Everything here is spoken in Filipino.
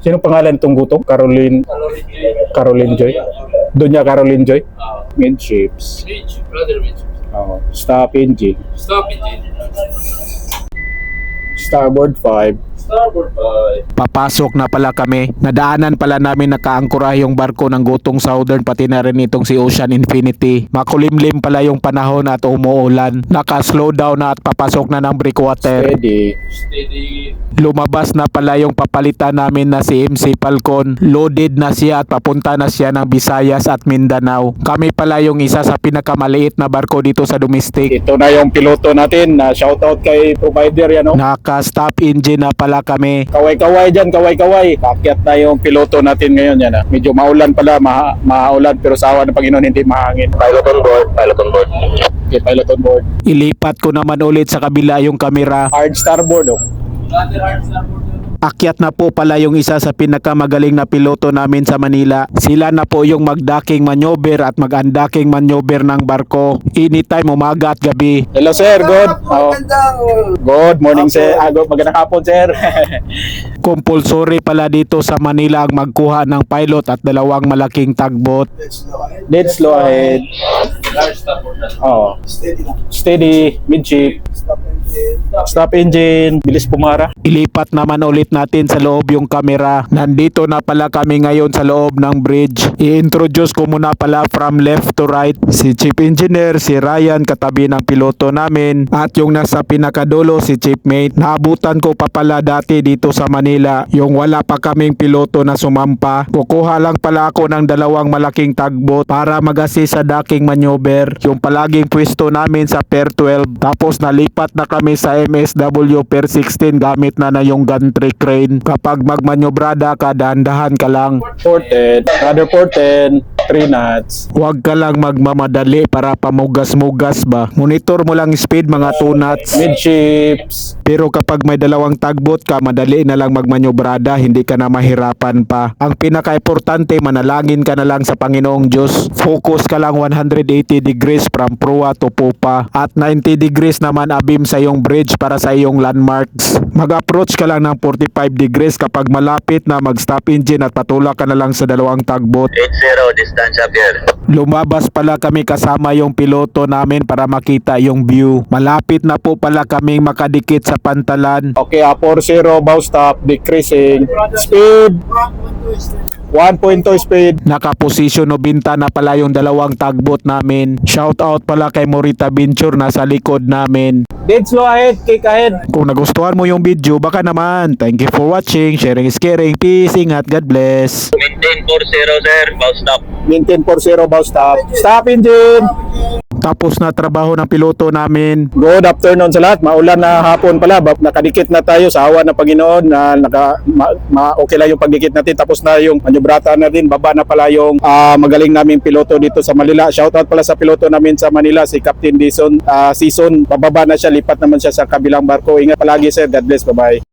Sino pangalan itong gutom? Caroline Joy. Doña Caroline Joy. Midships. Brother Mitch. Oh, stop engine. Stop engine. Starboard 5. Starboard 5. Papasok na pala kami. Nadaanan pala namin nakaangkura yung barko ng Gutong Southern pati na rin itong si Ocean Infinity. Makulimlim pala yung panahon at umuulan. Naka-slow down na at papasok na ng breakwater. Steady. Steady. Lumabas na pala yung papalitan namin na si MC Falcon. Loaded na siya at papunta na siya ng Visayas at Mindanao. Kami pala yung isa sa pinakamaliit na barko dito sa domestic. Ito na yung piloto natin. Shoutout kay provider yan. Naka-stop engine na pala kami. Kaway-kaway dyan, kaway-kaway. Pakyat na yung piloto natin ngayon yan. Medyo maulan pala, maulan pero sa awa ng Panginoon hindi mahangin. Pilot on board. Okay, pilot on board. Ilipat ko naman ulit sa kabila yung kamera. Hard starboard. Brother hard starboard. Akyat na po pala yung isa sa pinakamagaling na piloto namin sa Manila. Sila na po yung mag-docking maneuver at mag-undocking maneuver ng barko. Anytime umaga at gabi. Hello sir, good. Good morning sir. Magandang hapon sir. Compulsory pala dito sa Manila ang magkuha ng pilot at dalawang malaking tugboat. Dead slow ahead. Hard starboard. Oh. Steady, midship. Stop engine. Bilis pumara. Ilipat naman ulit natin sa loob yung kamera. Nandito na pala kami ngayon sa loob ng bridge. I-introduce ko muna pala from left to right. Si Chief Engineer, si Ryan, katabi ng piloto namin. At yung nasa pinakadulo, si Chief Mate. Naabutan ko pa pala dati dito sa Manila. Yung wala pa kaming piloto na sumampa. Kukuha lang pala ako ng dalawang malaking tugboat para mag-assist sa docking maneuver. Yung palaging pwesto namin sa Pier 12. Tapos nalipat na kami sa MSW Pier 16 gamit na yung gantry crane. Kapag magmanyobrada ka, dahan-dahan ka lang. Port 10. Another port 10. 3 knots. Huwag ka lang magmamadali para pamugas-mugas ba. Monitor mo lang speed mga 2 knots. Midships. Pero kapag may dalawang tugboat ka, madali na lang magmanyobrada, hindi ka na mahirapan pa. Ang pinaka-importante, manalangin ka na lang sa Panginoong Diyos. Focus ka lang 180 degrees from proa to pupa. At 90 degrees naman abim sa iyong bridge para sa iyong landmarks. Mag-approach ka lang ng 45 degrees kapag malapit na mag-stop engine at patulak ka na lang sa dalawang tugboat. 80 distansya pier. Lumabas pala kami kasama yung piloto namin para makita yung view. Malapit na po pala kaming makadikit sa pantalan. Okay, 40 bow stop. Decreasing. Speed. 1.2 speed. Nakaposisyon 90 na pala yung dalawang tugboat namin. Shout out pala kay Morita Venture na sa likod namin. Dead slow ahead. Kick ahead. Kung nagustuhan mo yung video, baka naman. Thank you for watching. Sharing is caring. Peace. Ingat. God bless. Maintain 40 sir, bow stop. Maintain 40 bow stop. Stop engine. Tapos na trabaho ng piloto namin. Good afternoon sa lahat. Maulan na hapon pala. Nakadikit na tayo sa awa ng Panginoon na okay lang yung pagdikit natin. Tapos na yung manyobrata na din. Baba na pala yung magaling naming piloto dito sa Manila. Shoutout pala sa piloto namin sa Manila, si Captain Dison. Season, bababa na siya. Lipat naman siya sa kabilang barko. Ingat palagi sir. God bless. Bye-bye.